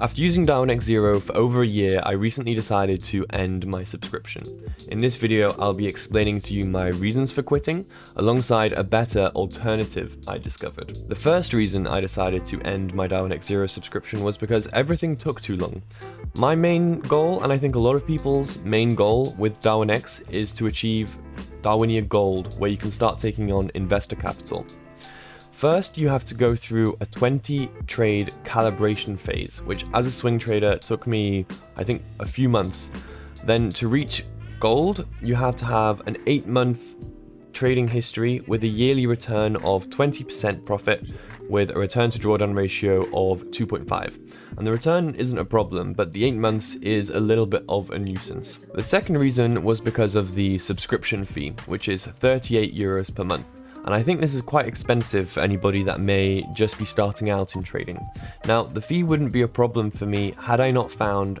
After using Darwinex Zero for over a year, I recently decided to end my subscription. In this video, I'll be explaining to you my reasons for quitting, alongside a better alternative I discovered. The first reason I decided to end my Darwinex Zero subscription was because everything took too long. My main goal, and I think a lot of people's main goal with Darwinex, is to achieve Darwinia Gold, where you can start taking on investor capital. First, you have to go through a 20 trade calibration phase, which as a swing trader took me, I think, a few months. Then to reach gold, you have to have an 8-month trading history with a yearly return of 20% profit with a return to drawdown ratio of 2.5. And the return isn't a problem, but the 8 months is a little bit of a nuisance. The second reason was because of the subscription fee, which is 38 euros per month. And I think this is quite expensive for anybody that may just be starting out in trading. Now, the fee wouldn't be a problem for me had I not found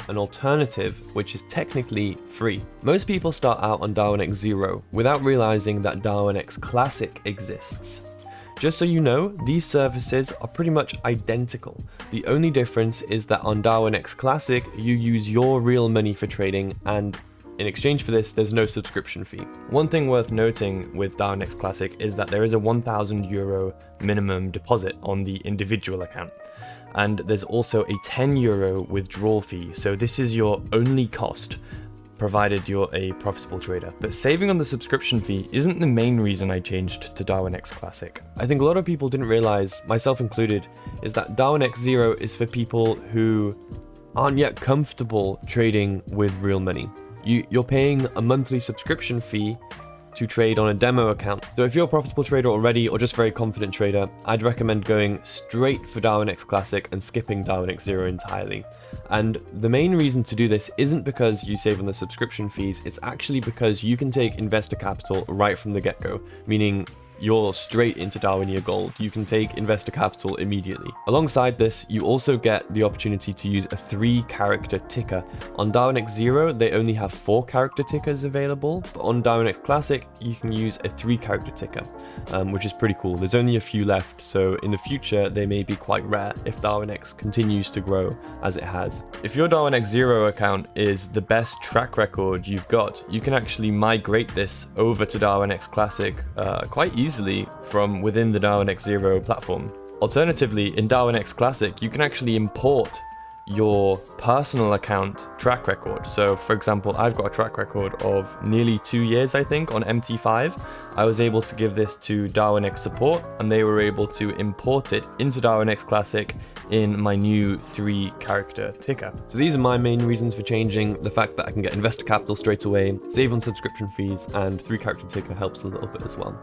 an alternative which is technically free. Most people start out on Darwinex Zero without realizing that Darwinex Classic exists. Just so you know, these services are pretty much identical. The only difference is that on Darwinex Classic, you use your real money for trading, and in exchange for this, there's no subscription fee. One thing worth noting with Darwinex Classic is that there is a 1,000 euro minimum deposit on the individual account. And there's also a 10 euro withdrawal fee, so this is your only cost, provided you're a profitable trader. But saving on the subscription fee isn't the main reason I changed to Darwinex Classic. I think a lot of people didn't realize, myself included, is that Darwinex Zero is for people who aren't yet comfortable trading with real money. You're paying a monthly subscription fee to trade on a demo account. So if you're a profitable trader already or just very confident trader, I'd recommend going straight for Darwinex Classic and skipping Darwinex Zero entirely. And the main reason to do this isn't because you save on the subscription fees, it's actually because you can take investor capital right from the get-go, meaning you're straight into Darwinia Gold. You can take investor capital immediately. Alongside this, you also get the opportunity to use a 3-character ticker. On Darwinex Zero, they only have 4-character tickers available, but on Darwinex Classic, you can use a 3-character ticker, which is pretty cool. There's only a few left, so in the future, they may be quite rare if Darwinex continues to grow as it has. If your Darwinex Zero account is the best track record you've got, you can actually migrate this over to Darwinex Classic quite easily from within the Darwinex Zero platform. Alternatively, in Darwinex Classic, you can actually import your personal account track record. So for example, I've got a track record of nearly 2 years, I think, on MT5. I was able to give this to Darwinex support and they were able to import it into Darwinex Classic in my new 3-character ticker. So these are my main reasons for changing: the fact that I can get investor capital straight away, save on subscription fees, and 3-character ticker helps a little bit as well.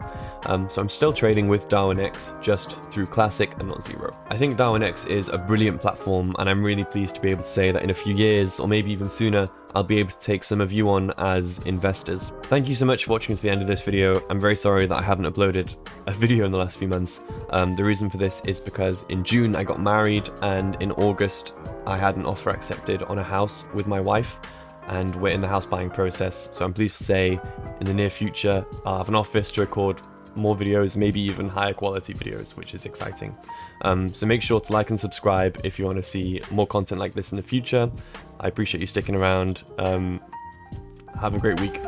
So I'm still trading with Darwinex, just through Classic and not Zero. I think Darwinex is a brilliant platform, and I'm really pleased to be able to say that in a few years, or maybe even sooner, I'll be able to take some of you on as investors. Thank you so much for watching to the end of this video. I'm very sorry that I haven't uploaded a video in the last few months. The reason for this is because in June I got married, and in August I had an offer accepted on a house with my wife, and we're in the house buying process. So I'm pleased to say in the near future I'll have an office to record more videos, maybe even higher quality videos, which is exciting. So make sure to like and subscribe if you want to see more content like this in the future. I appreciate you sticking around. Have a great week.